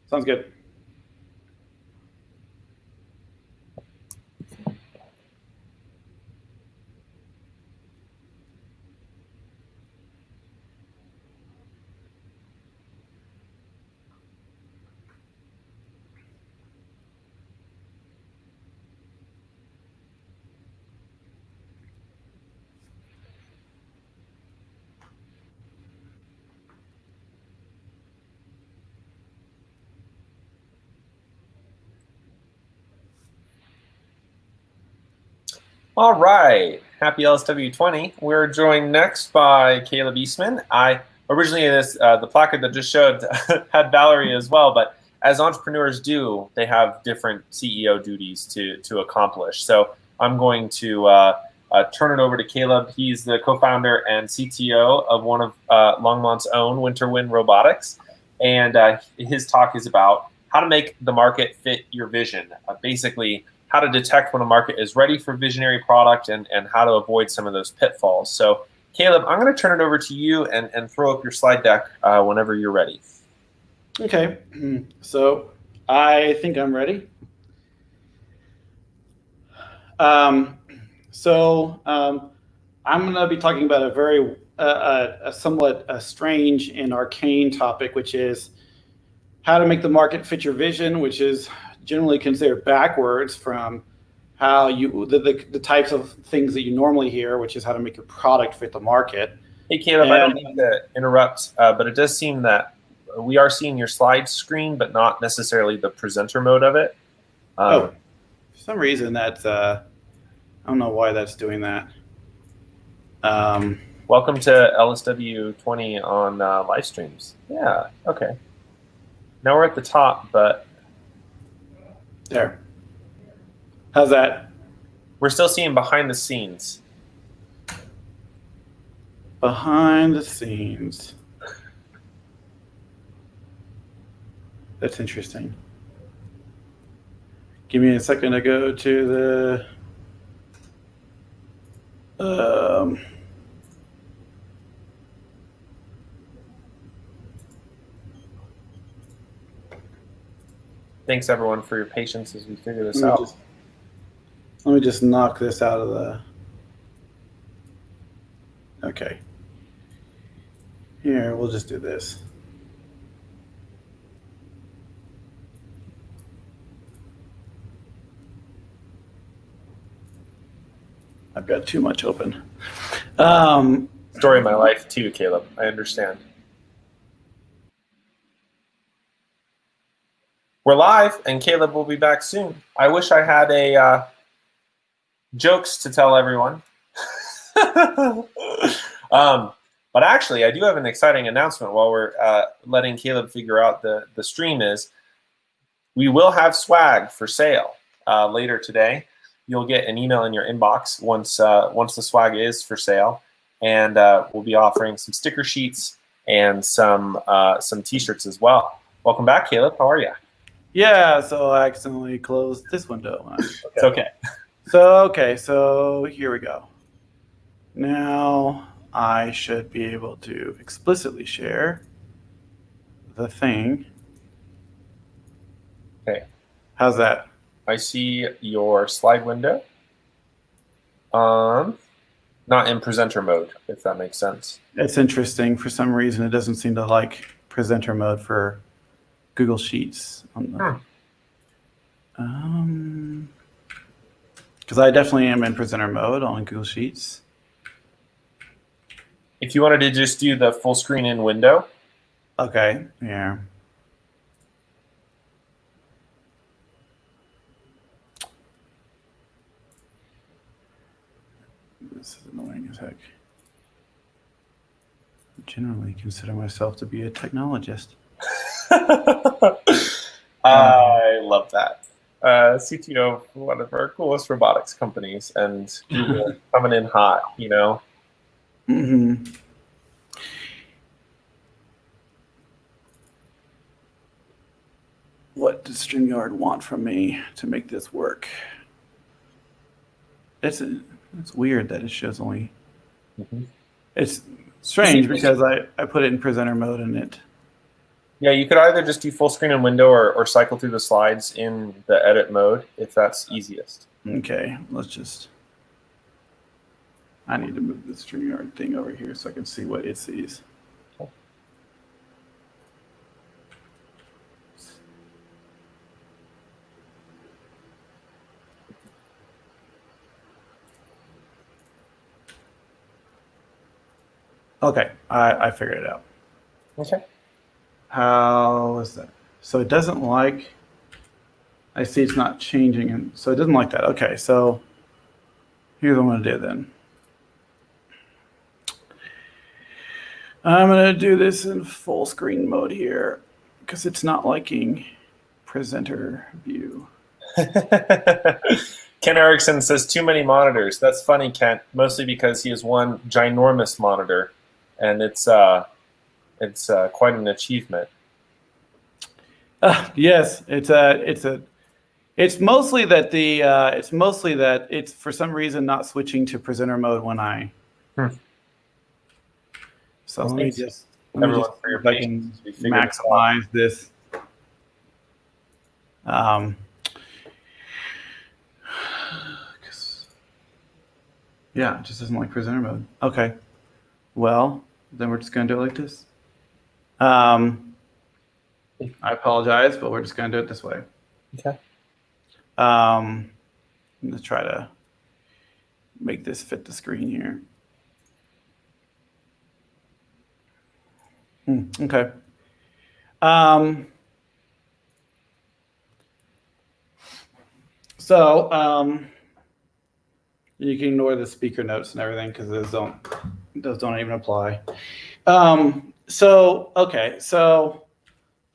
Sounds good. All right, happy LSW20. We're joined next by Caleb Eastman. Originally the placard that just showed had Valerie as well, but as entrepreneurs do, they have different CEO duties to accomplish. So I'm going to turn it over to Caleb. He's the co-founder and CTO of one of Longmont's own, Winter Wind Robotics, and his talk is about how to make the market fit your vision. Basically, how to detect when a market is ready for visionary product and how to avoid some of those pitfalls. So Caleb, I'm going to turn it over to you and throw up your slide deck whenever you're ready. Okay, so I think I'm ready. I'm going to be talking about a very somewhat strange and arcane topic, which is how to make the market fit your vision, which is generally considered backwards from how the types of things that you normally hear, which is how to make your product fit the market. Hey, Caleb, I don't mean to interrupt, but it does seem that we are seeing your slide screen, but not necessarily the presenter mode of it. For some reason that's, I don't know why that's doing that. Welcome to LSW20 on live streams. Yeah, okay. Now we're at the top, but... There. How's that? We're still seeing behind the scenes. Behind the scenes. That's interesting. Give me a second to go to the... Thanks, everyone, for your patience as we figure this out. Let me just knock this out of the... Okay. Here, we'll just do this. I've got too much open. Story of my life, too, Caleb. I understand. We're live, and Caleb will be back soon. I wish I had a jokes to tell everyone. But actually, I do have an exciting announcement while we're letting Caleb figure out the stream is we will have swag for sale later today. You'll get an email in your inbox once the swag is for sale, and we'll be offering some sticker sheets and some T-shirts as well. Welcome back, Caleb. How are you? Yeah, so I accidentally closed this window. It's okay. So here we go. Now I should be able to explicitly share the thing. Okay. How's that? I see your slide window. Not in presenter mode, if that makes sense. It's interesting. For some reason, it doesn't seem to like presenter mode for Google Sheets. Because I definitely am in presenter mode on Google Sheets. If you wanted to just do the full screen in window. Okay, yeah. This is annoying as heck. I generally consider myself to be a technologist. I love that. CTO of one of our coolest robotics companies, and coming in hot, you know. Mm-hmm. What does StreamYard want from me to make this work? It's weird that it shows only. Mm-hmm. It's strange because I put it in presenter mode and it Yeah, you could either just do full screen and window or cycle through the slides in the edit mode if that's easiest. Okay, I need to move the StreamYard thing over here so I can see what it sees. Okay, I figured it out. Okay. How is that? So it doesn't like, I see it's not changing, and so it doesn't like that. Okay, so here's what I'm going to do then. I'm going to do this in full screen mode here because it's not liking presenter view. Ken Erickson says too many monitors. That's funny, Kent, mostly because he has one ginormous monitor, and it's quite an achievement. Yes, it's mostly that it's for some reason not switching to presenter mode when I. So let me just maximize this. Yeah, it just doesn't like presenter mode. Okay, well then we're just gonna do it like this. I apologize, but we're just gonna do it this way. Okay. I'm gonna try to make this fit the screen here. Okay. So you can ignore the speaker notes and everything because those don't even apply. So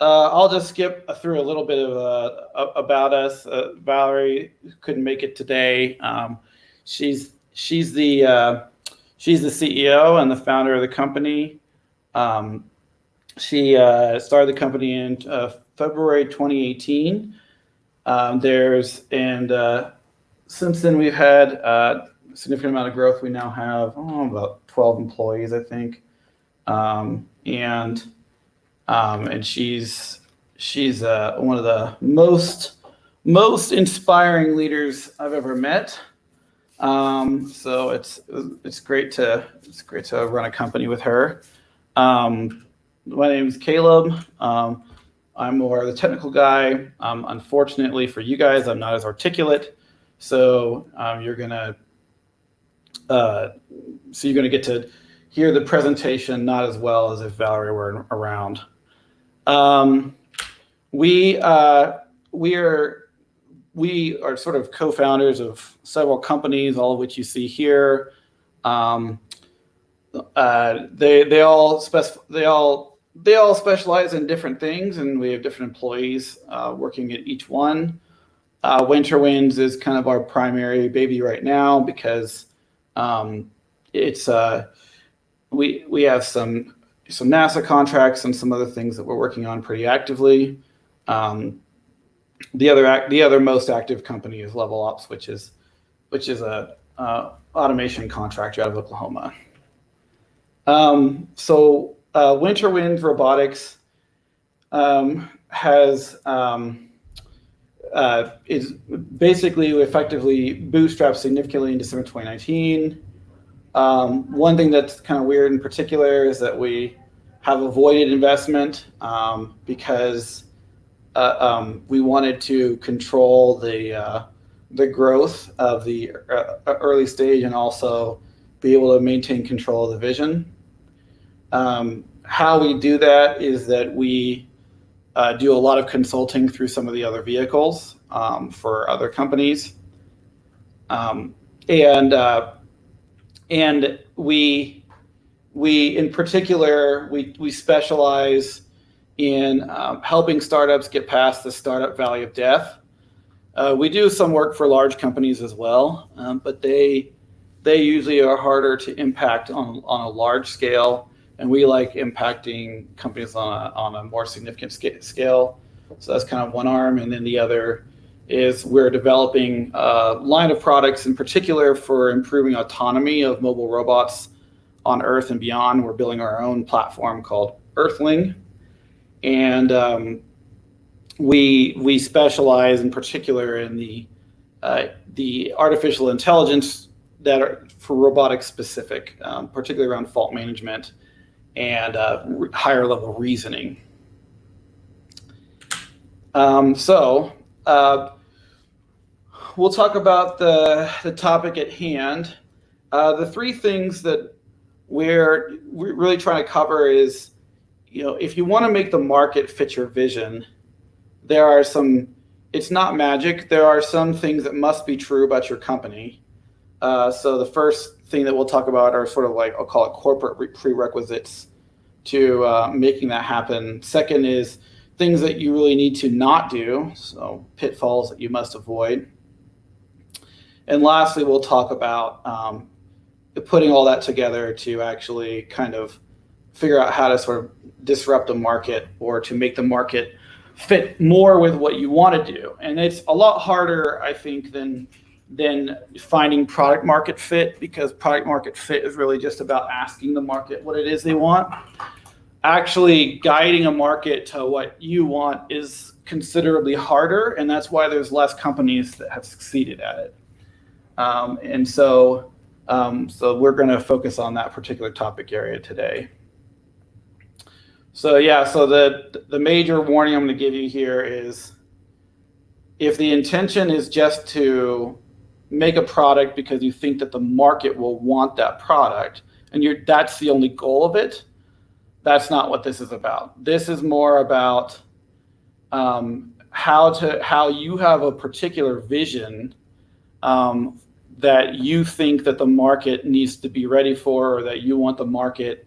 I'll just skip through a little bit of about us. Valerie couldn't make it today. She's the CEO and the founder of the company. She started the company in February 2018. Since then we've had a significant amount of growth. We now have about 12 employees, I think, and she's one of the most inspiring leaders I've ever met. So it's great to run a company with her. My name is Caleb. I'm more the technical guy. Unfortunately for you guys, I'm not as articulate. So you're gonna get to hear the presentation not as well as if Valerie were around. We are sort of co-founders of several companies, all of which you see here. They all specialize in different things, and we have different employees working at each one. Winter Winds is kind of our primary baby right now because it's we have some NASA contracts and some other things that we're working on pretty actively. The other most active company is Level Ops, which is a automation contractor out of Oklahoma. Winter Wind Robotics is basically effectively bootstrapped significantly in December 2019. One thing that's kind of weird in particular is that we have avoided investment because we wanted to control the growth of the early stage and also be able to maintain control of the vision. How we do that is that we do a lot of consulting through some of the other vehicles for other companies, and we in particular we specialize in helping startups get past the startup valley of death. We do some work for large companies as well, but they usually are harder to impact on a large scale. And we like impacting companies on a more significant scale. So that's kind of one arm. And then the other is we're developing a line of products in particular for improving autonomy of mobile robots on Earth and beyond. We're building our own platform called Earthling. And we specialize in particular in the artificial intelligence that are for robotics specific, particularly around fault management and higher level reasoning. So we'll talk about the topic at hand. The three things that we're really trying to cover is, if you want to make the market fit your vision, there are some, it's not magic. There are some things that must be true about your company. So the first thing that we'll talk about are sort of like, I'll call it corporate prerequisites to making that happen. Second is things that you really need to not do, so pitfalls that you must avoid. And lastly, we'll talk about putting all that together to actually kind of figure out how to sort of disrupt a market or to make the market fit more with what you want to do. And it's a lot harder, I think, than finding product market fit, because product market fit is really just about asking the market what it is they want. Actually guiding a market to what you want is considerably harder, and that's why there's less companies that have succeeded at it. So we're going to focus on that particular topic area today. So the major warning I'm going to give you here is, if the intention is just to make a product because you think that the market will want that product, and that's the only goal of it, that's not what this is about. This is more about how you have a particular vision that you think that the market needs to be ready for, or that you want the market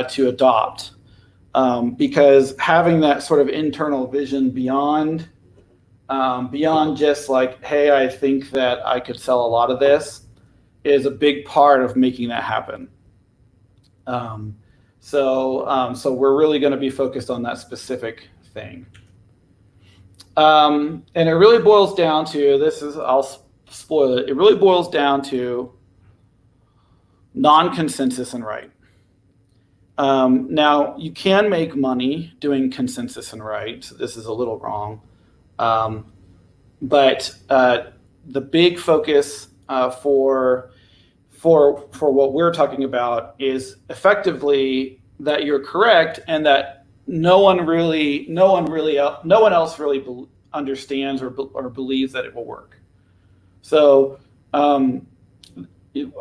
to adopt. Because having that sort of internal vision beyond just like, hey, I think that I could sell a lot of this, is a big part of making that happen. So we're really going to be focused on that specific thing. And it really boils down to, I'll spoil it, it really boils down to non-consensus and right. Now, you can make money doing consensus and right, so this is a little wrong. But the big focus for what we're talking about is effectively that you're correct, and that no one else really understands or believes that it will work. So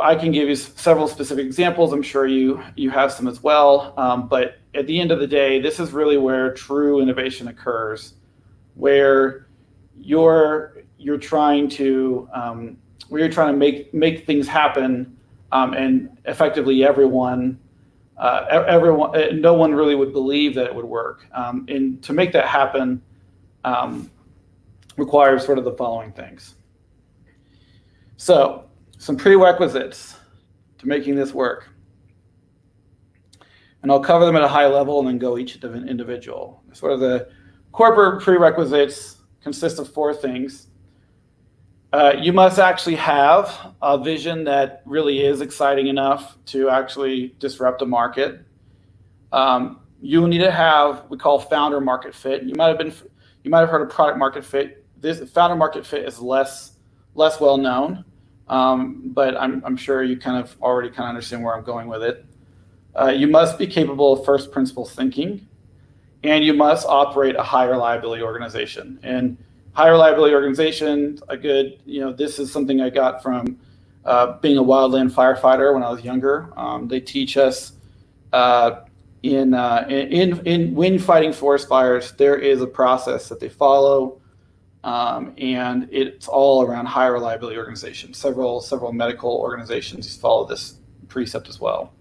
I can give you several specific examples. I'm sure you have some as well. But at the end of the day, this is really where true innovation occurs, where you're trying to make things happen, and effectively everyone, no one really would believe that it would work. And to make that happen requires sort of the following things. So, some prerequisites to making this work. And I'll cover them at a high level and then go each individual. Sort of the corporate prerequisites consist of four things. You must actually have a vision that really is exciting enough to actually disrupt a market. You will need to have what we call founder market fit. You might have heard of product market fit. This founder market fit is less well known. But I'm sure you already understand where I'm going with it. You must be capable of first principles thinking, and you must operate a high reliability organization. And high reliability organization, this is something I got from being a wildland firefighter when I was younger. They teach us in when fighting forest fires, there is a process that they follow. And it's all around high reliability organization. Several medical organizations follow this precept as well.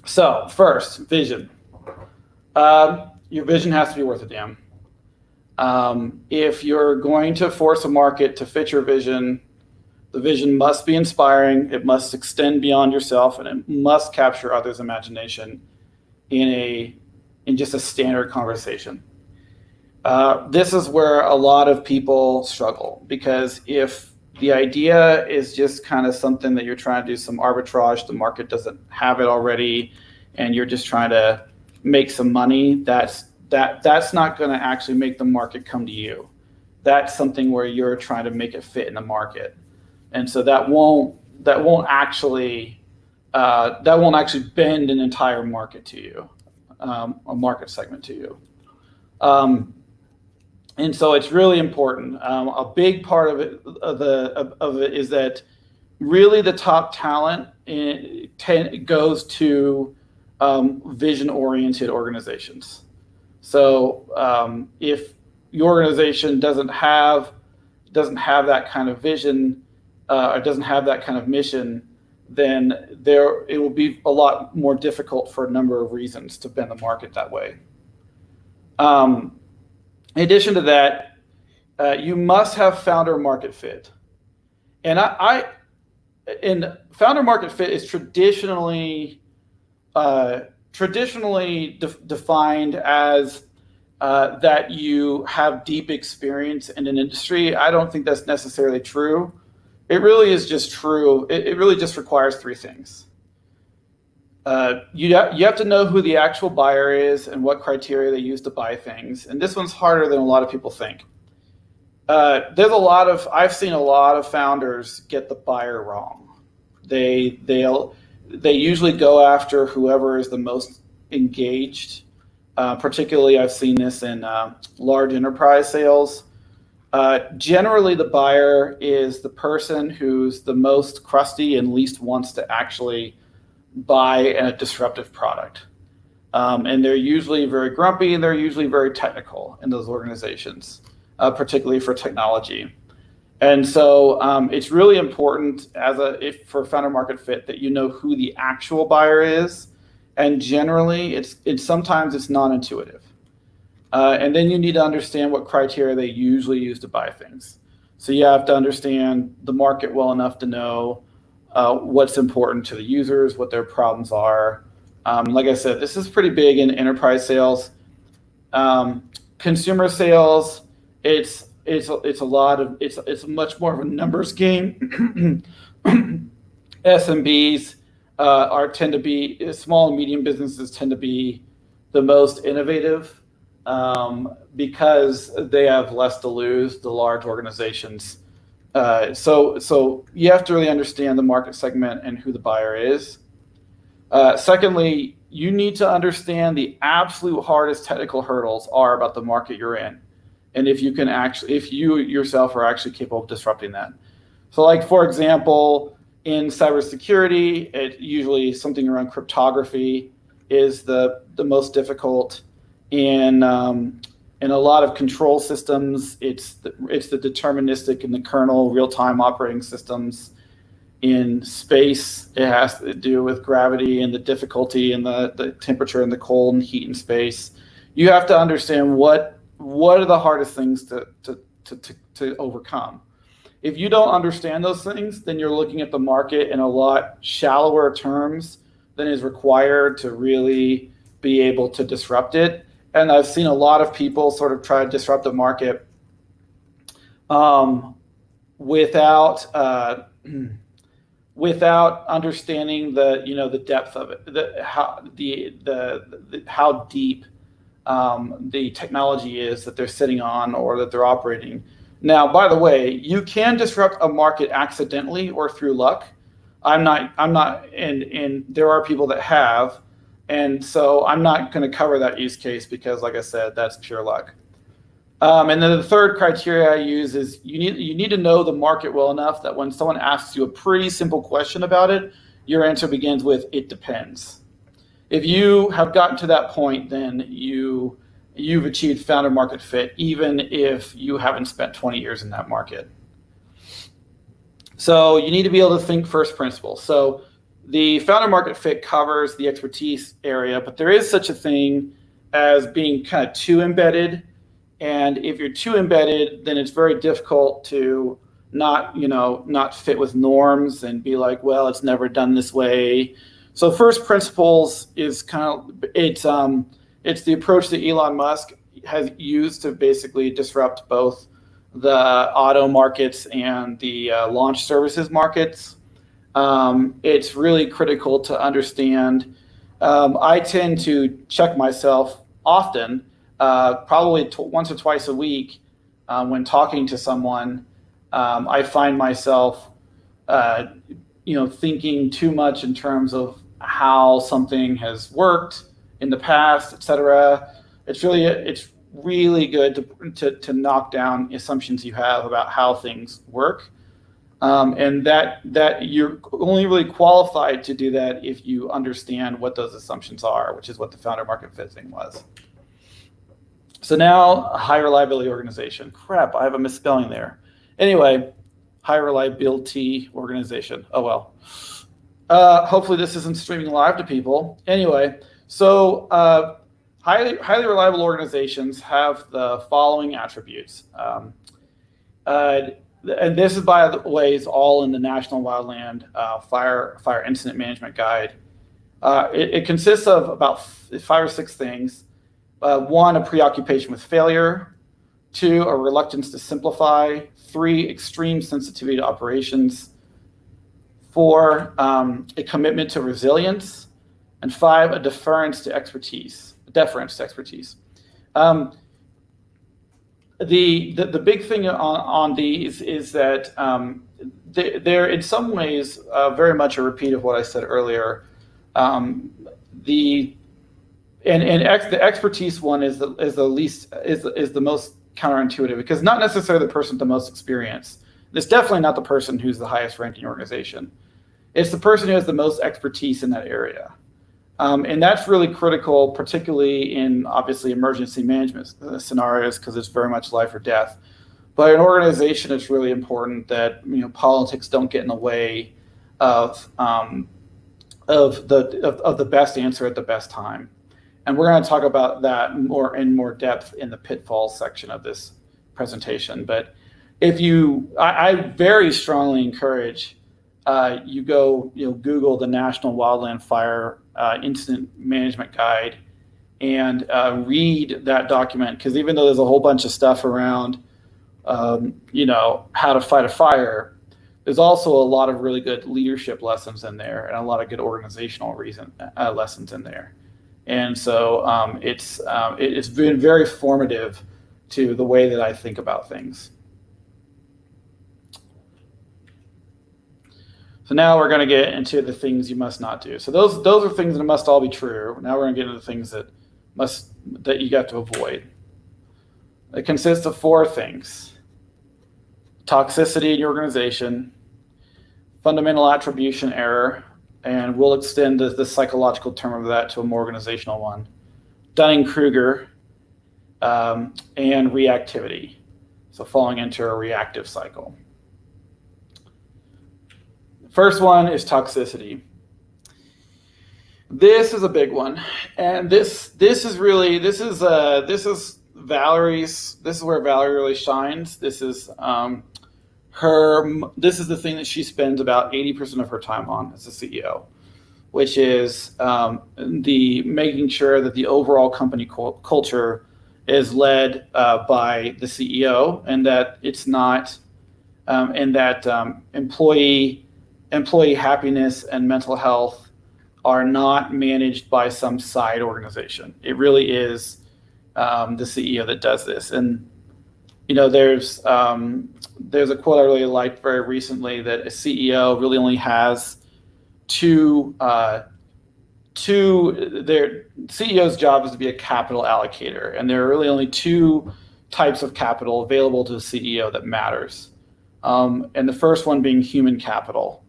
So first, vision. Your vision has to be worth a damn. If you're going to force a market to fit your vision, the vision must be inspiring, it must extend beyond yourself, and it must capture others' imagination in just a standard conversation. This is where a lot of people struggle, because if the idea is just kind of something that you're trying to do some arbitrage, the market doesn't have it already, and you're just trying to make some money, that's not going to actually make the market come to you. That's something where you're trying to make it fit in the market, and so that won't actually bend an entire market to you, a market segment to you. And so it's really important. A big part of it is that really the top talent goes to vision-oriented organizations. So if your organization doesn't have that kind of vision or doesn't have that kind of mission, then it will be a lot more difficult for a number of reasons to bend the market that way. In addition to that, you must have founder market fit. And founder market fit is traditionally defined as that you have deep experience in an industry. I don't think that's necessarily true. It really is just true. It really just requires three things. You have to know who the actual buyer is and what criteria they use to buy things. And this one's harder than a lot of people think. I've seen a lot of founders get the buyer wrong. They usually go after whoever is the most engaged. Particularly, I've seen this in large enterprise sales. Generally, the buyer is the person who's the most crusty and least wants to actually buy a disruptive product. And they're usually very grumpy, and they're usually very technical in those organizations, particularly for technology. And so it's really important for founder market fit that you know who the actual buyer is. And generally, sometimes it's non-intuitive. And then you need to understand what criteria they usually use to buy things. So you have to understand the market well enough to know what's important to the users, what their problems are. Like I said, this is pretty big in enterprise sales. Consumer sales, it's much more of a numbers game. SMBs tend to be small and medium businesses tend to be the most innovative because they have less to lose. The large organizations. So you have to really understand the market segment and who the buyer is. Secondly, you need to understand the absolute hardest technical hurdles are about the market you're in, and if you yourself are actually capable of disrupting that. So, like for example, in cybersecurity, it usually something around cryptography is the most difficult. In a lot of control systems, it's the deterministic and the kernel real-time operating systems. In space, it has to do with gravity and the difficulty and the temperature and the cold and heat in space. You have to understand what are the hardest things to overcome. If you don't understand those things, then you're looking at the market in a lot shallower terms than is required to really be able to disrupt it. And I've seen a lot of people sort of try to disrupt the market without understanding the depth of it, how deep the technology is that they're sitting on or that they're operating. Now, by the way, you can disrupt a market accidentally or through luck. I'm not, and there are people that have. And so I'm not going to cover that use case because, like I said, that's pure luck. And then the third criteria I use is you need to know the market well enough that when someone asks you a pretty simple question about it, your answer begins with "it depends." If you have gotten to that point, then you've achieved founder market fit, even if you haven't spent 20 years in that market. So you need to be able to think first principles. So the founder market fit covers the expertise area, but there is such a thing as being kind of too embedded. And if you're too embedded, then it's very difficult to not fit with norms and be like, well, it's never done this way. So first principles is it's the approach that Elon Musk has used to basically disrupt both the auto markets and the launch services markets. It's really critical to understand I tend to check myself often, probably once or twice a week when talking to someone. I find myself, thinking too much in terms of how something has worked in the past, etc. It's really good to knock down assumptions you have about how things work. And that you're only really qualified to do that if you understand what those assumptions are, which is what the founder market fit thing was. So now, a high reliability organization. Crap, I have a misspelling there. Anyway, high reliability organization. Oh well. Hopefully this isn't streaming live to people. Anyway, so highly reliable organizations have the following attributes. And this is, by the way, is all in the National Wildland Fire Incident Management Guide. It consists of about 5 or 6 things. 1, a preoccupation with failure. 2, a reluctance to simplify. 3, extreme sensitivity to operations. 4, a commitment to resilience. And 5, a deference to expertise. The big thing on these is that they're in some ways very much a repeat of what I said earlier. The expertise one is the most counterintuitive, because not necessarily the person with the most experience. It's definitely not the person who's the highest ranking organization. It's the person who has the most expertise in that area. And that's really critical, particularly in, obviously, emergency management scenarios, because it's very much life or death. But in organization, it's really important that politics don't get in the way of the best answer at the best time. And we're going to talk about that in more depth in the pitfalls section of this presentation. But I very strongly encourage you go Google the National Wildland Fire Incident Management Guide and read that document, because even though there's a whole bunch of stuff around how to fight a fire, there's also a lot of really good leadership lessons in there and a lot of good organizational lessons in there. And so it's been very formative to the way that I think about things. So now we're going to get into the things you must not do. So those are things that must all be true. Now we're going to get into the things that you got to avoid. It consists of 4 things: toxicity in your organization, fundamental attribution error, and we'll extend the psychological term of that to a more organizational one, Dunning-Kruger, and reactivity. So falling into a reactive cycle. First one is toxicity. This is a big one, and this is where Valerie really shines. This is the thing that she spends about 80% of her time on as a CEO, which is the making sure that the overall company culture is led by the CEO, and that it's not, and that employee happiness and mental health are not managed by some side organization. It really is the CEO that does this. And there's a quote I really liked very recently, that a CEO really only has their CEO's job is to be a capital allocator, and there are really only 2 types of capital available to the CEO that matters. And the first one being human capital.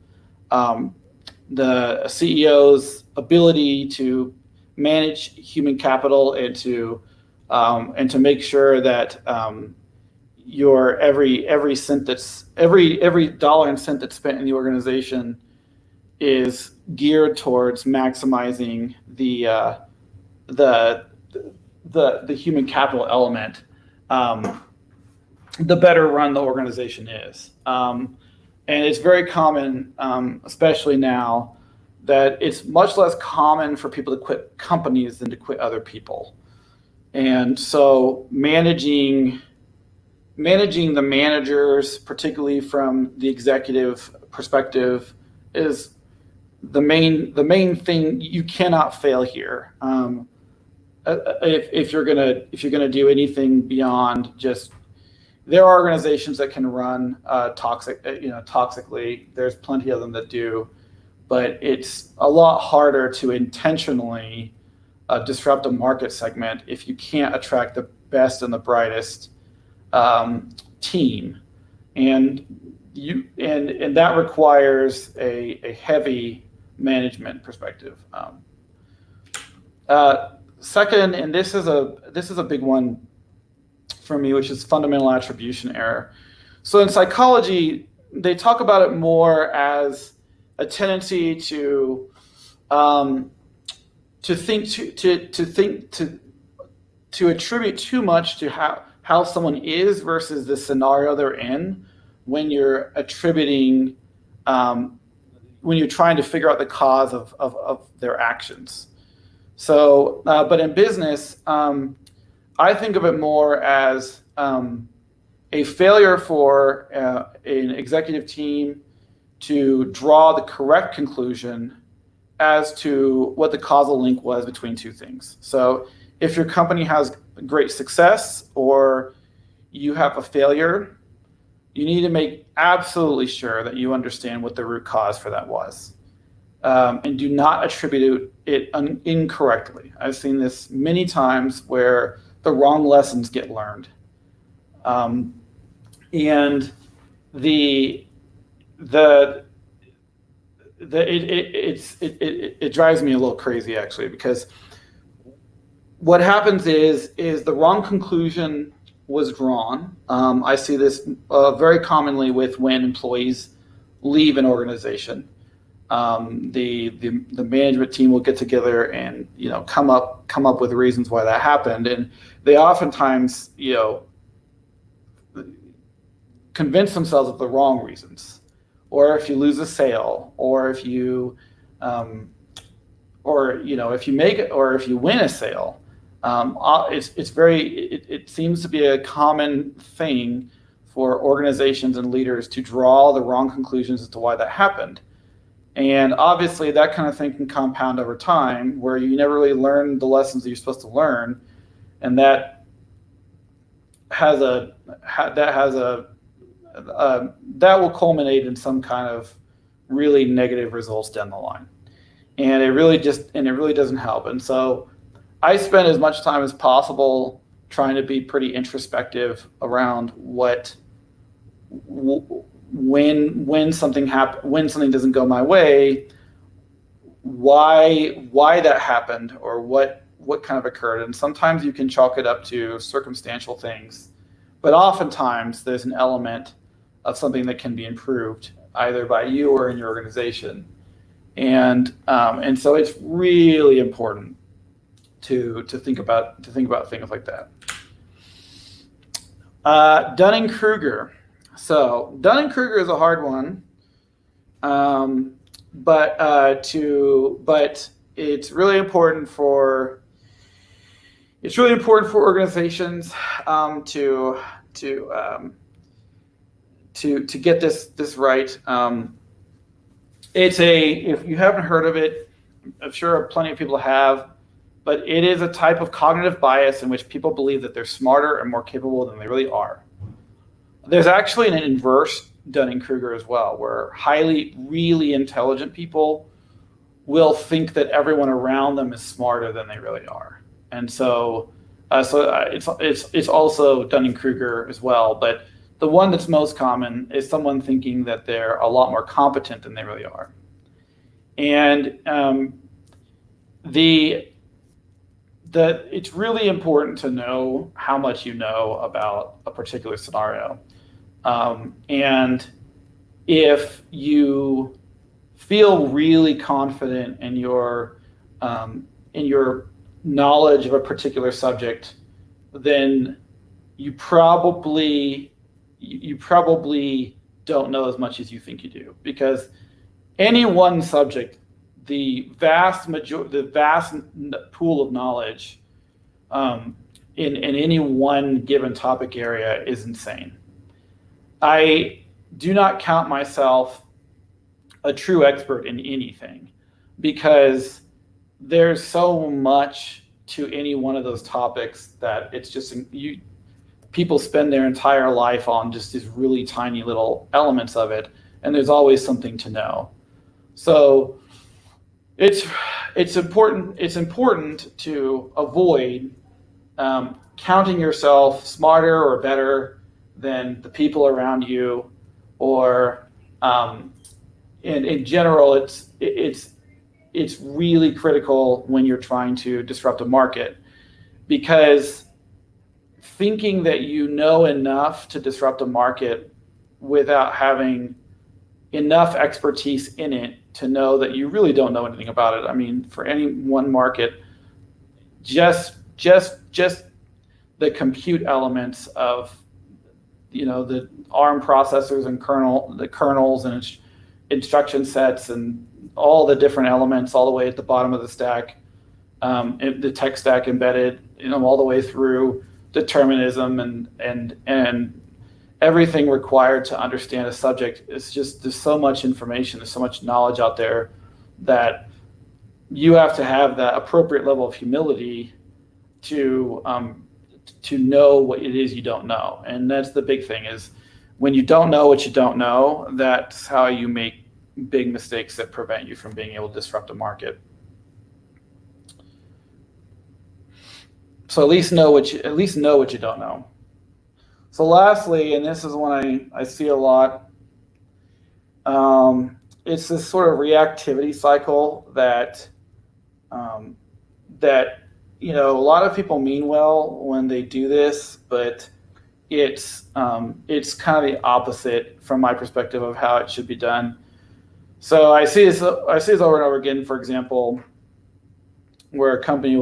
The CEO's ability to manage human capital and to make sure that your every dollar and cent that's spent in the organization is geared towards maximizing the human capital element, the better run the organization is. And it's very common, especially now, that it's much less common for people to quit companies than to quit other people. And so managing the managers, particularly from the executive perspective, is the main thing, you cannot fail here. If you're gonna do anything beyond just, there are organizations that can run toxically. There's plenty of them that do, but it's a lot harder to intentionally disrupt a market segment if you can't attract the best and the brightest team, and that requires a heavy management perspective. Second, and this is a big one for me, which is fundamental attribution error. So in psychology, they talk about it more as a tendency to attribute too much to how someone is versus the scenario they're in when you're attributing, when you're trying to figure out the cause of their actions. So, but in business, I think of it more as a failure for an executive team to draw the correct conclusion as to what the causal link was between two things. So if your company has great success or you have a failure, you need to make absolutely sure that you understand what the root cause for that was. And do not attribute it incorrectly. I've seen this many times where the wrong lessons get learned. And it drives me a little crazy, actually, because what happens is the wrong conclusion was drawn. I see this very commonly with when employees leave an organization. The management team will get together and come up with reasons why that happened, and they oftentimes convince themselves of the wrong reasons. Or if you lose a sale, or if you if you win a sale, it seems to be a common thing for organizations and leaders to draw the wrong conclusions as to why that happened. And obviously that kind of thing can compound over time, where you never really learn the lessons that you're supposed to learn, and that will culminate in some kind of really negative results down the line. And it really doesn't help. And so I spend as much time as possible trying to be pretty introspective around when something doesn't go my way, why that happened, or what kind of occurred. And sometimes you can chalk it up to circumstantial things, but oftentimes there's an element of something that can be improved either by you or in your organization. And so it's really important to think about things like that. Dunning-Kruger. So Dunning-Kruger is a hard one, but it's really important for organizations to get this right. If you haven't heard of it, I'm sure plenty of people have, but it is a type of cognitive bias in which people believe that they're smarter and more capable than they really are. There's actually an inverse Dunning-Kruger as well, where really intelligent people will think that everyone around them is smarter than they really are. And so it's also Dunning-Kruger as well, but the one that's most common is someone thinking that they're a lot more competent than they really are. And it's really important to know how much you know about a particular scenario. And if you feel really confident in your knowledge of a particular subject, then you probably don't know as much as you think you do, because any one subject, the vast pool of knowledge in any one given topic area is insane. I do not count myself a true expert in anything, because there's so much to any one of those topics that it's just people spend their entire life on just these really tiny little elements of it, and there's always something to know. So it's important to avoid counting yourself smarter or better than the people around you, or in general, it's really critical when you're trying to disrupt a market, because thinking that you know enough to disrupt a market without having enough expertise in it to know that you really don't know anything about it. I mean, for any one market, just the compute elements of, the ARM processors and the kernels and instruction sets and all the different elements all the way at the bottom of the stack, the tech stack embedded, all the way through determinism and everything required to understand a subject. It's just, there's so much information, there's so much knowledge out there that you have to have that appropriate level of humility to know what it is you don't know. And that's the big thing, is when you don't know what you don't know, that's how you make big mistakes that prevent you from being able to disrupt a market. So at least know what you don't know. So lastly, and this is one I see a lot, it's this sort of reactivity cycle that a lot of people mean well when they do this, but it's kind of the opposite from my perspective of how it should be done. So I see this over and over again. For example, where a company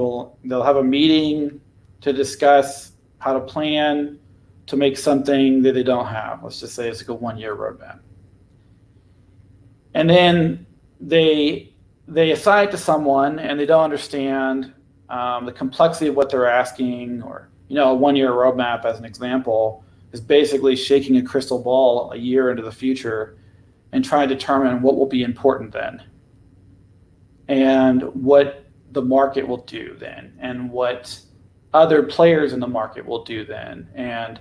they'll have a meeting to discuss how to plan to make something that they don't have. Let's just say it's like a 1-year roadmap. And then they assign it to someone and they don't understand the complexity of what they're asking, or, a 1-year roadmap, as an example, is basically shaking a crystal ball a year into the future and trying to determine what will be important then, and what the market will do then, and what other players in the market will do then. And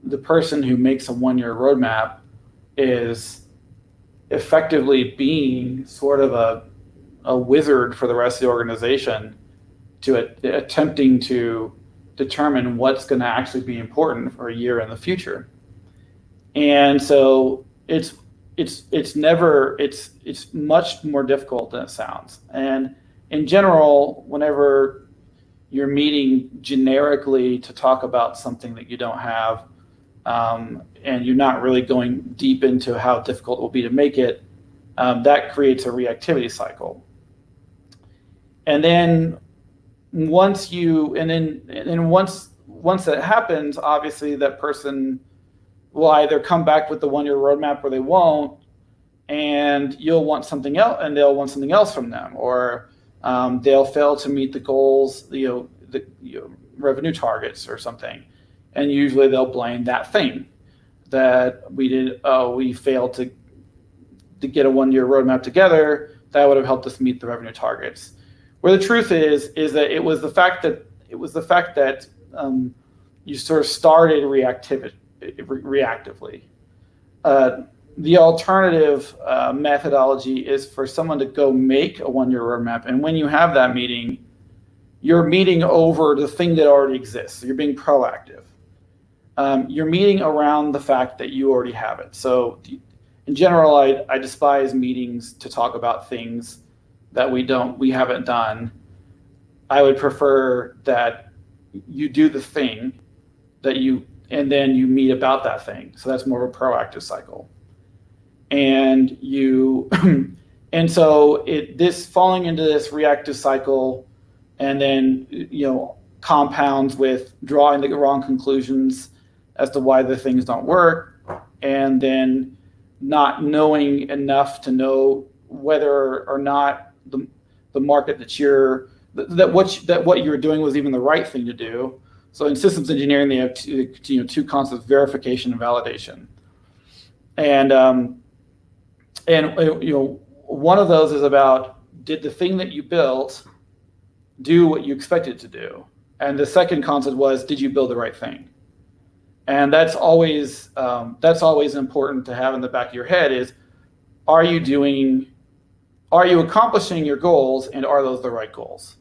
the person who makes a 1-year roadmap is effectively being sort of a wizard for the rest of the organization, to attempting to determine what's going to actually be important for a year in the future. And so it's much more difficult than it sounds. And in general, whenever you're meeting generically to talk about something that you don't have, and you're not really going deep into how difficult it will be to make it, that creates a reactivity cycle. And then once that happens, obviously that person will either come back with the 1-year roadmap or they won't, and you'll want something else, and they'll want something else from them, or they'll fail to meet the goals, the revenue targets or something, and usually they'll blame that thing that we failed to get a 1-year roadmap together that would have helped us meet the revenue targets. Where the truth is that it was the fact that you sort of started reactively. The alternative methodology is for someone to go make a 1-year roadmap, and when you have that meeting, you're meeting over the thing that already exists. So you're being proactive. You're meeting around the fact that you already have it. So in general, I despise meetings to talk about things that we haven't done. I would prefer that you do the thing and then you meet about that thing. So that's more of a proactive cycle. And so this falling into this reactive cycle, and then compounds with drawing the wrong conclusions as to why the things don't work, and then not knowing enough to know whether or not the market that what you were doing was even the right thing to do. So in systems engineering, they have two concepts: verification and validation. And one of those is about, did the thing that you built do what you expected it to do? And the second concept was, did you build the right thing? And that's always important to have in the back of your head is, are you accomplishing your goals, and are those the right goals?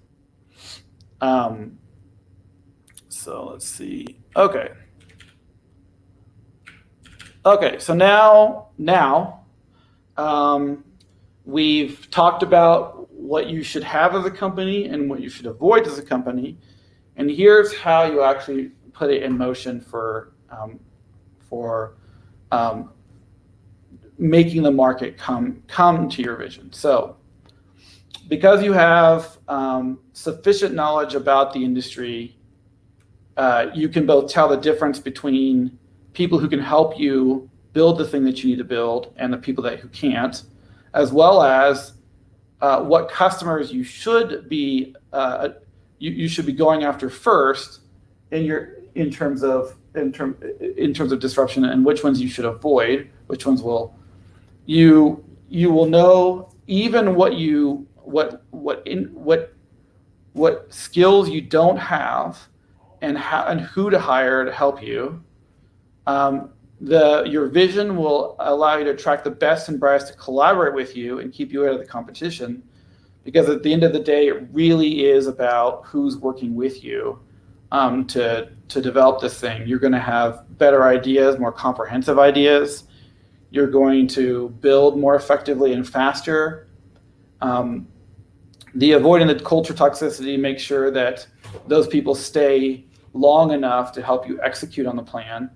So let's see. Okay, so now we've talked about what you should have as a company and what you should avoid as a company. And here's how you actually put it in motion for making the market come to your vision. So because you have sufficient knowledge about the industry, you can both tell the difference between people who can help you build the thing that you need to build and the people who can't, as well as what customers you should be going after first in terms of disruption, and which ones you should avoid, which ones you will know even what skills you don't have, and who to hire to help you. Your vision will allow you to attract the best and brightest to collaborate with you and keep you out of the competition, because at the end of the day, it really is about who's working with you to develop this thing. You're going to have better ideas, more comprehensive ideas. You're going to build more effectively and faster. The avoiding the culture toxicity makes sure that those people stay long enough to help you execute on the plan.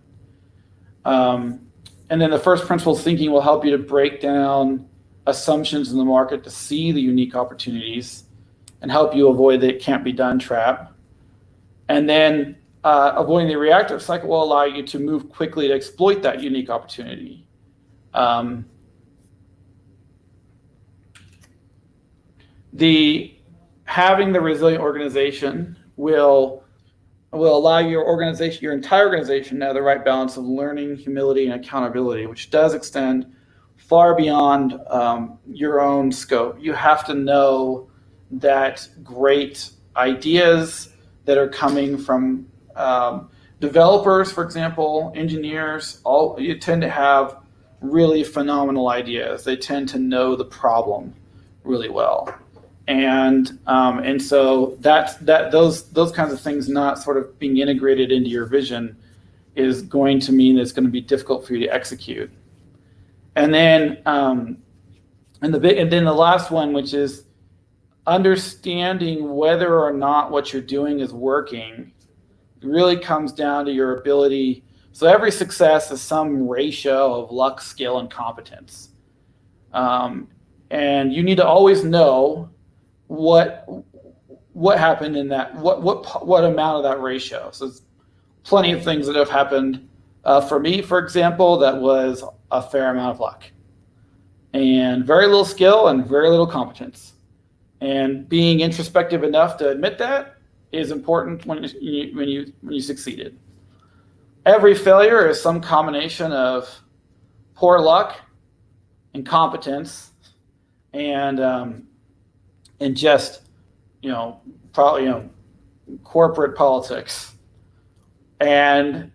And then the first principles thinking will help you to break down assumptions in the market to see the unique opportunities and help you avoid the "it can't be done" trap. And then avoiding the reactive cycle will allow you to move quickly to exploit that unique opportunity. Having the resilient organization will allow your entire organization to have the right balance of learning, humility, and accountability, which does extend far beyond your own scope. You have to know that great ideas that are coming from developers, for example, engineers, you tend to have really phenomenal ideas. They tend to know the problem really well. And so those kinds of things not sort of being integrated into your vision is going to mean it's going to be difficult for you to execute. And then the last one, which is understanding whether or not what you're doing is working, really comes down to your ability. So every success is some ratio of luck, skill, and competence. And you need to always know what happened in that, what amount of that ratio. So there's plenty of things that have happened for me, for example, that was a fair amount of luck and very little skill and very little competence. And being introspective enough to admit that is important when you succeeded. Every failure is some combination of poor luck, incompetence, and just probably corporate politics. And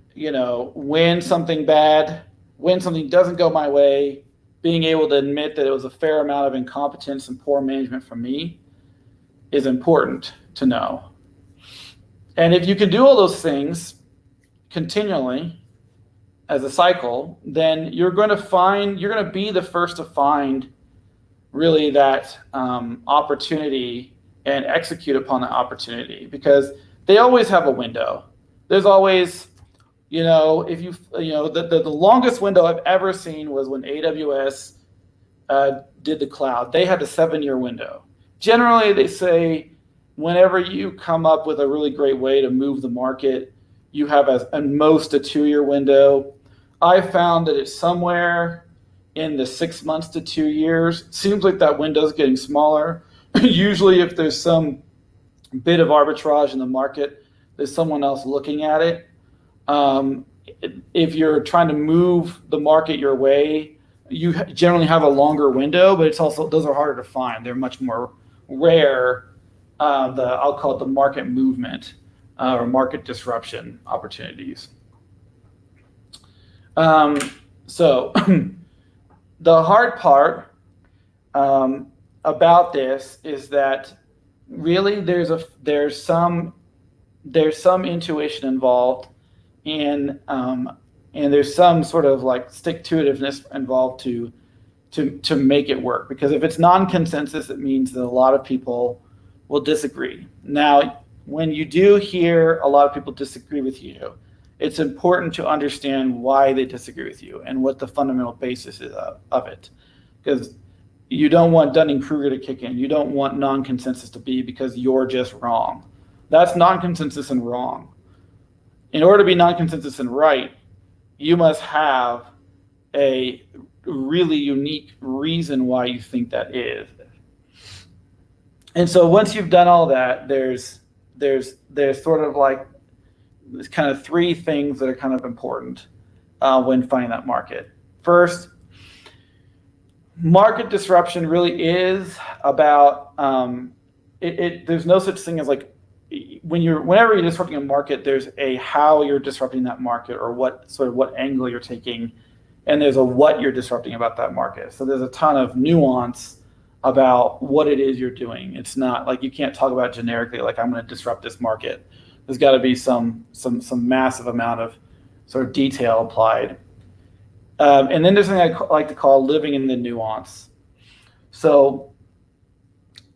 when something doesn't go my way, being able to admit that it was a fair amount of incompetence and poor management from me is important to know. And if you can do all those things continually as a cycle, then you're going to be the first to find really that opportunity and execute upon the opportunity, because they always have a window. There's always, the longest window I've ever seen was when AWS did the cloud. They had a 7-year window. Generally, they say whenever you come up with a really great way to move the market, you have at most a 2-year window. I found that it's somewhere in the 6 months to 2 years. It seems like that window is getting smaller. Usually if there's some bit of arbitrage in the market, there's someone else looking at it. If you're trying to move the market your way, you generally have a longer window, but it's also, those are harder to find. They're much more rare. I'll call it the market movement or market disruption opportunities. So the hard part about this is that really there's some intuition involved, and there's some sort of like stick-to-itiveness involved to make it work. Because if it's non-consensus, it means that a lot of people will disagree. Now, when you do hear a lot of people disagree with you, it's important to understand why they disagree with you and what the fundamental basis is of it. Because you don't want Dunning-Kruger to kick in. You don't want non-consensus to be because you're just wrong. That's non-consensus and wrong. In order to be non-consensus and right, you must have a really unique reason why you think that is. And so once you've done all that, there's sort of like there's kind of three things that are kind of important when finding that market. First, market disruption really is about there's no such thing as like whenever you're disrupting a market, there's a how you're disrupting that market, or what angle you're taking, and there's a what you're disrupting about that market. So there's a ton of nuance about what it is you're doing. It's not like you can't talk about generically like I'm going to disrupt this market. There's got to be some massive amount of sort of detail applied. And then there's something I like to call living in the nuance. So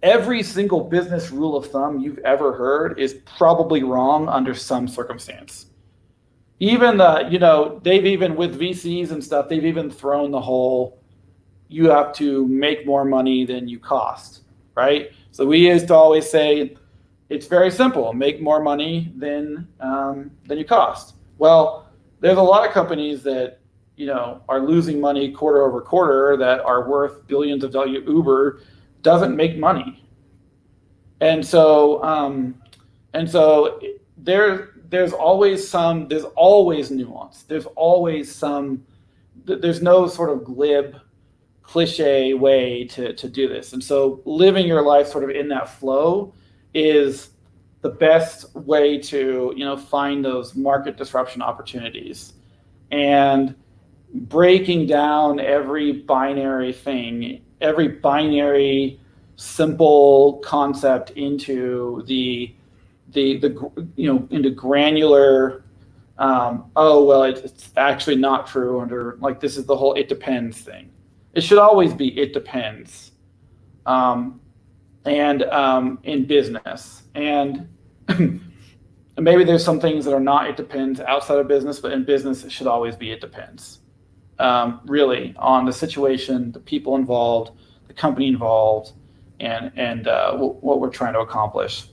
every single business rule of thumb you've ever heard is probably wrong under some circumstance. Even they've even with VCs and stuff, they've even thrown the whole you have to make more money than you cost, right? So we used to always say it's very simple: make more money than you cost. Well, there's a lot of companies that are losing money quarter over quarter that are worth billions of dollars. Uber doesn't make money, and so there's always nuance. There's no sort of glib, cliche way to do this. And so living your life sort of in that flow is the best way to find those market disruption opportunities. And breaking down every binary thing, every binary simple concept into into granular it's actually not true under, like, this is the whole it depends thing. It should always be it depends. In business. And maybe there's some things that are not it depends outside of business, but in business it should always be it depends. Really on the situation, the people involved, the company involved, and what we're trying to accomplish.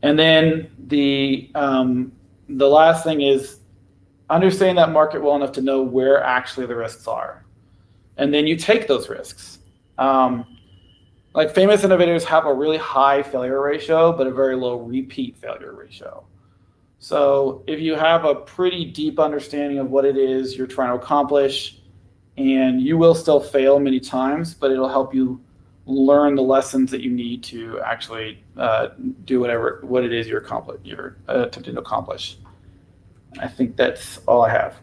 And then the last thing is understanding that market well enough to know where actually the risks are. And then you take those risks. Like famous innovators have a really high failure ratio, but a very low repeat failure ratio. So if you have a pretty deep understanding of what it is you're trying to accomplish, and you will still fail many times, but it'll help you learn the lessons that you need to actually do what it is you're attempting to accomplish. I think that's all I have.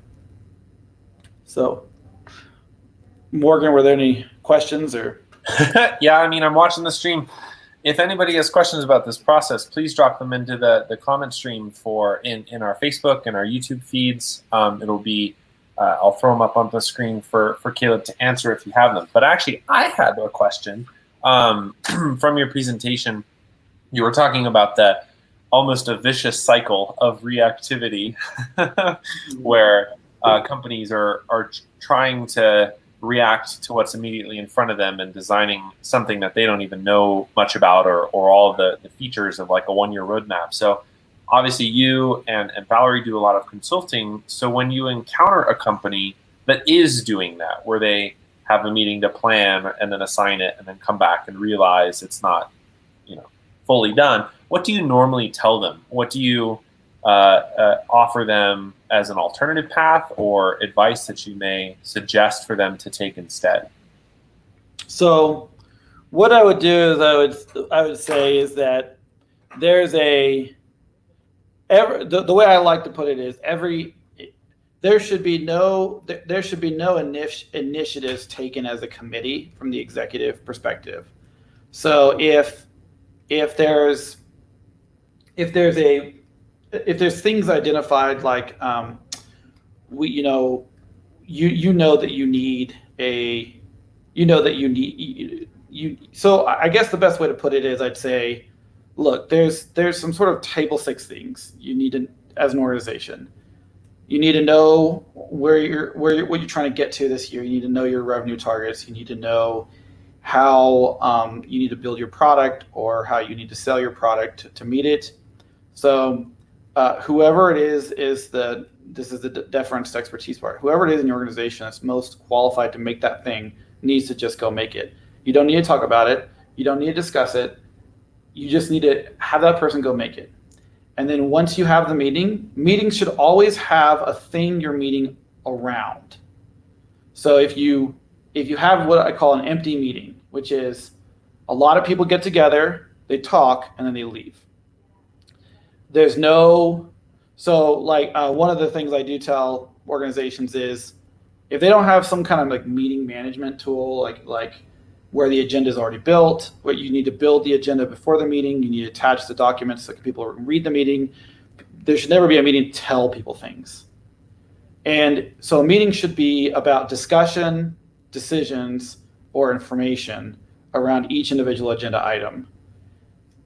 So, Morgan, were there any questions or? Yeah, I mean, I'm watching the stream. If anybody has questions about this process, please drop them into the comment stream in our Facebook and our YouTube feeds. It'll be I'll throw them up on the screen for Caleb to answer if you have them. But actually, I had a question from your presentation. You were talking about almost a vicious cycle of reactivity where companies are trying to react to what's immediately in front of them and designing something that they don't even know much about or all the features of like a one-year roadmap. So obviously you and Valerie do a lot of consulting. So when you encounter a company that is doing that, where they have a meeting to plan and then assign it and then come back and realize it's not fully done, what do you normally tell them? What do you offer them as an alternative path or advice that you may suggest for them to take instead? So what I would do is I would say is that there's the way I like to put it is there should be no initiatives taken as a committee from the executive perspective. So if there's things identified like so I guess the best way to put it is I'd say, look, there's some sort of table stakes things you need to, as an organization. You need to know what you're trying to get to this year. You need to know your revenue targets. You need to know how you need to build your product or how you need to sell your product to meet it. So whoever it is this is the deference to expertise part. Whoever it is in your organization that's most qualified to make that thing needs to just go make it. You don't need to talk about it. You don't need to discuss it. You just need to have that person go make it. And then once you have the meetings should always have a thing you're meeting around. So if you have what I call an empty meeting, which is a lot of people get together, they talk, and then they leave. One of the things I do tell organizations is if they don't have some kind of like meeting management tool, like where the agenda is already built, where you need to build the agenda before the meeting, you need to attach the documents so people read the meeting. There should never be a meeting to tell people things. And so a meeting should be about discussion, decisions, or information around each individual agenda item.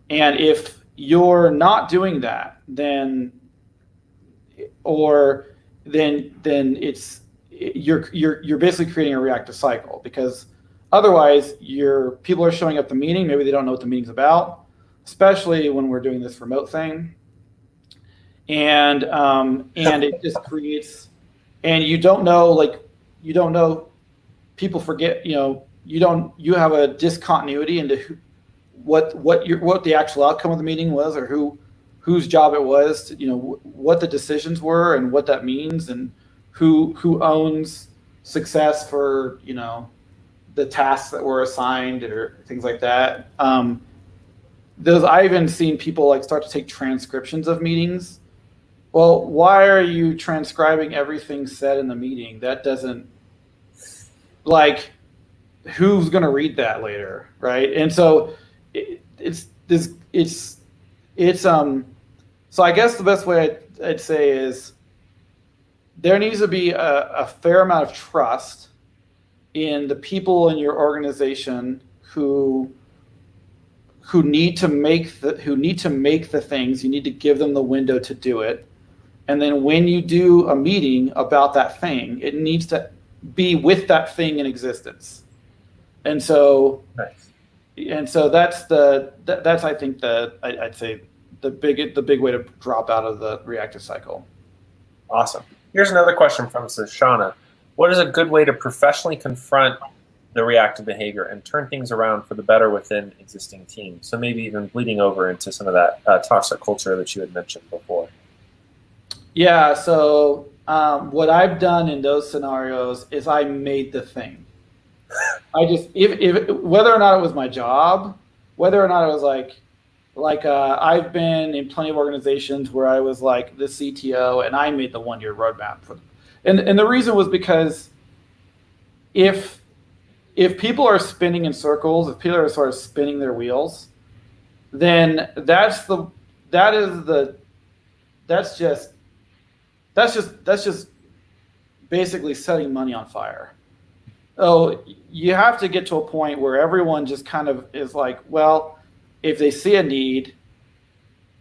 And if you're not doing that, then it's you're basically creating a reactive cycle, because otherwise people are showing up at the meeting, maybe they don't know what the meeting's about, especially when we're doing this remote thing, and it just creates, and you don't know, people forget, you have a discontinuity into what the actual outcome of the meeting was, or whose job it was to, what the decisions were and what that means, and who owns success for, the tasks that were assigned or things like that. I've even seen people start to take transcriptions of meetings. Well, why are you transcribing everything said in the meeting? That doesn't, who's going to read that later, right? And so so I guess the best way I'd say is there needs to be a fair amount of trust in the people in your organization who need to make the things. You need to give them the window to do it. And then when you do a meeting about that thing, it needs to be with that thing in existence. And so, nice. And so that's I think I'd say the big way to drop out of the reactive cycle. Awesome. Here's another question from Shoshana. What is a good way to professionally confront the reactive behavior and turn things around for the better within existing teams? So maybe even bleeding over into some of that toxic culture that you had mentioned before. Yeah. So what I've done in those scenarios is I made the thing. I just, if whether or not it was my job, whether or not it was I've been in plenty of organizations where I was the CTO and I made the 1-year roadmap for them. And the reason was because if people are spinning in circles, if people are sort of spinning their wheels, then that's just basically setting money on fire. So you have to get to a point where everyone just kind of is well, if they see a need,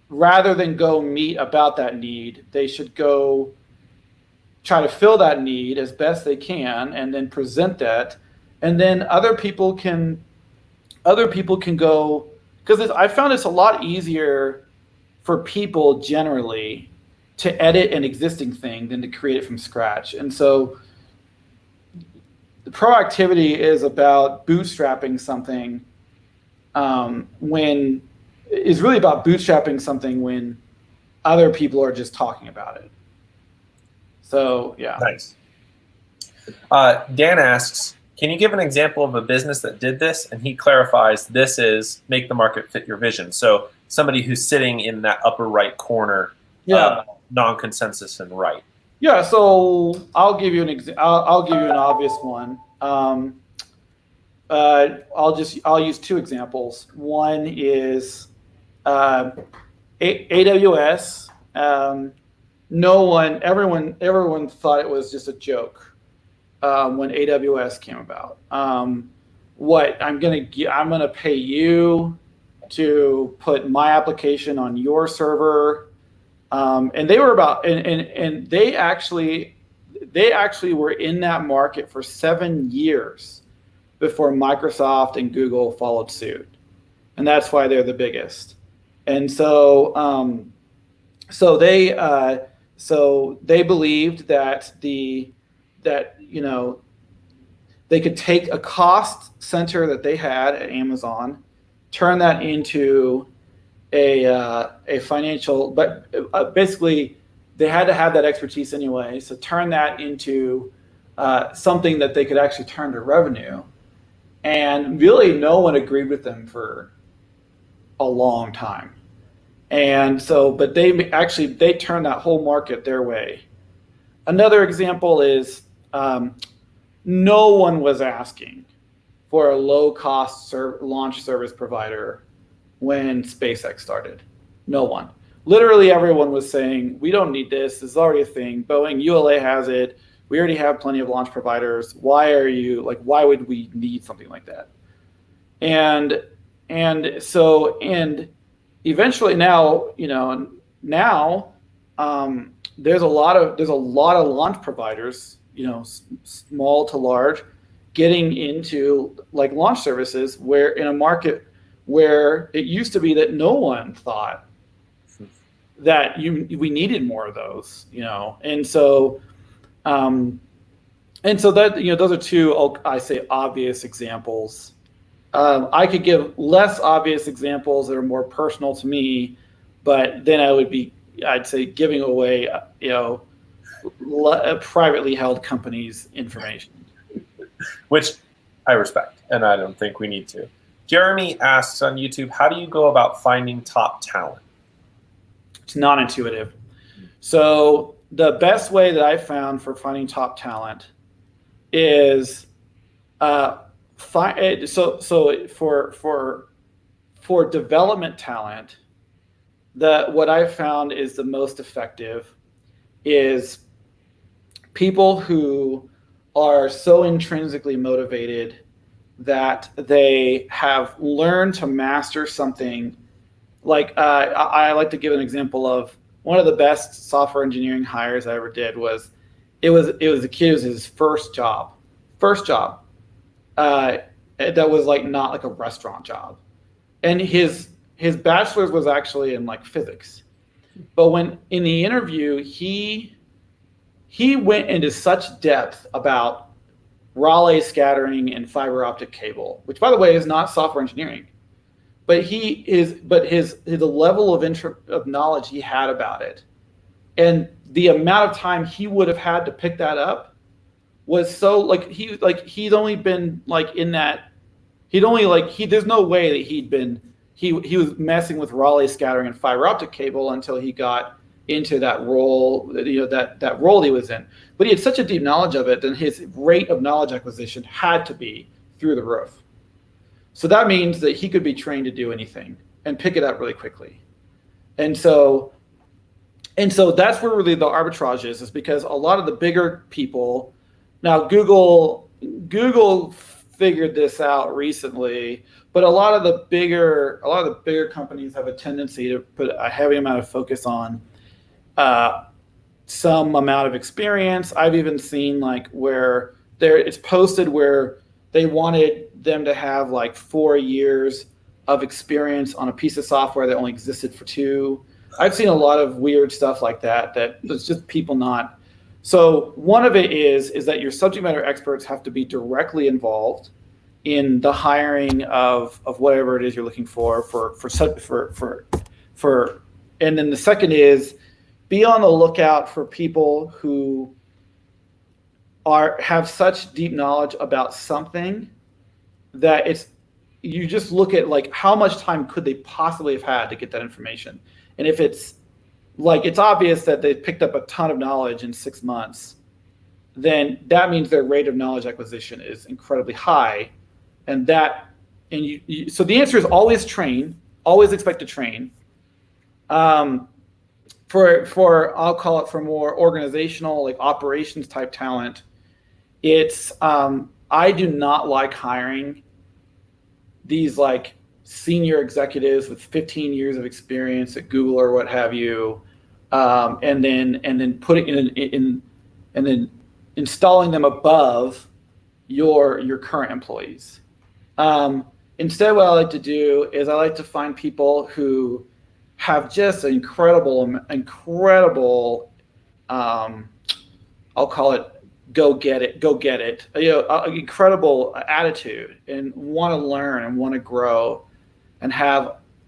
rather than go meet about that need, they should go try to fill that need as best they can and then present that. And then other people can go, because I found it's a lot easier for people generally to edit an existing thing than to create it from scratch. And so the proactivity is about bootstrapping something when other people are just talking about it. So yeah. Nice. Dan asks, can you give an example of a business that did this? And he clarifies this is make the market fit your vision. So somebody who's sitting in that upper right corner, non-consensus and right. Yeah, so I'll give you I'll give you an obvious one. I'll use two examples. One is AWS. Everyone thought it was just a joke when AWS came about. What I'm gonna pay you to put my application on your server, and they were about and they actually were in that market for 7 years before Microsoft and Google followed suit, and that's why they're the biggest. And so they believed that they could take a cost center that they had at Amazon, turn that into a financial, but basically they had to have that expertise anyway. So turn that into something that they could actually turn to revenue. And really no one agreed with them for a long time. And so, but they turned that whole market their way. Another example is no one was asking for a low-cost launch service provider when SpaceX started. No one. Literally everyone was saying, we don't need this. This is already a thing. Boeing, ULA has it. We already have plenty of launch providers. Why would we need something like that? And eventually now, there's a lot of launch providers, small to large, getting into like launch services, where in a market where it used to be that no one thought that we needed more of those, and so that those are two, I say, obvious examples. I could give less obvious examples that are more personal to me, but then I'd say giving away, privately held companies' information. Which I respect, and I don't think we need to. Jeremy asks on YouTube, how do you go about finding top talent? It's non-intuitive. So the best way that I found for finding top talent is for development talent, what I've found is the most effective is people who are so intrinsically motivated that they have learned to master something. Like I like to give an example of one of the best software engineering hires I ever did was it was a kid, it was his first job. That was not like a restaurant job, and his bachelor's was actually in like physics. But when in the interview he went into such depth about Rayleigh scattering and fiber optic cable, which by the way is not software engineering, but the level of knowledge he had about it, and the amount of time he would have had to pick that up was so he'd only been in that there's no way that he was messing with Rayleigh scattering and fiber optic cable until he got into that role, that role he was in. But he had such a deep knowledge of it, and his rate of knowledge acquisition had to be through the roof. So that means that he could be trained to do anything and pick it up really quickly. And so that's where really the arbitrage is because a lot of the bigger people, now Google figured this out recently, but a lot of the bigger companies have a tendency to put a heavy amount of focus on some amount of experience. I've even seen where it's posted where they wanted them to have 4 years of experience on a piece of software that only existed for 2. I've seen a lot of weird stuff like that it's just people not. So one of it is that your subject matter experts have to be directly involved in the hiring of whatever it is you're looking for And then the second is be on the lookout for people who have such deep knowledge about something that you just look at like how much time could they possibly have had to get that information. And if it's obvious that they picked up a ton of knowledge in 6 months, then that means their rate of knowledge acquisition is incredibly high. And so the answer is always train, always expect to train. For I'll call it for more organizational, like operations type talent, it's I do not like hiring these like senior executives with 15 years of experience at Google or what have you, and then putting in and then installing them above your current employees. Instead, what I like to do is I like to find people who have just an incredible, I'll call it go get it, incredible attitude, and want to learn and want to grow, and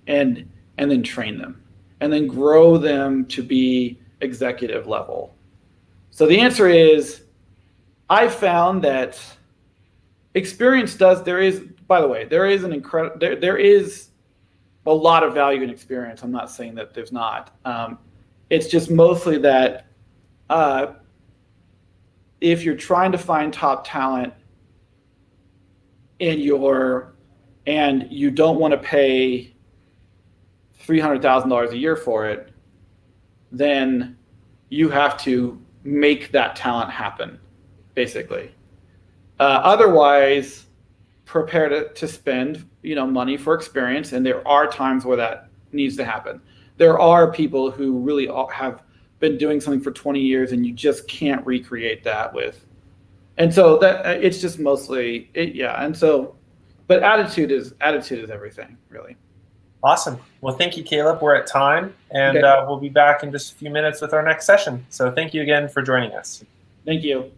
then train them, and then grow them to be executive level. So the answer is, I found that experience there is a lot of value in experience. I'm not saying that there's not. It's just mostly that if you're trying to find top talent and you don't want to pay $300,000 a year for it, then you have to make that talent happen, basically. Otherwise, prepare to spend money for experience, and there are times where that needs to happen. There are people who really have been doing something for 20 years, and you just can't recreate that and so that it's just mostly but attitude is everything, really. Awesome. Well, thank you, Caleb. We're at time, and we'll be back in just a few minutes with our next session. So thank you again for joining us. Thank you.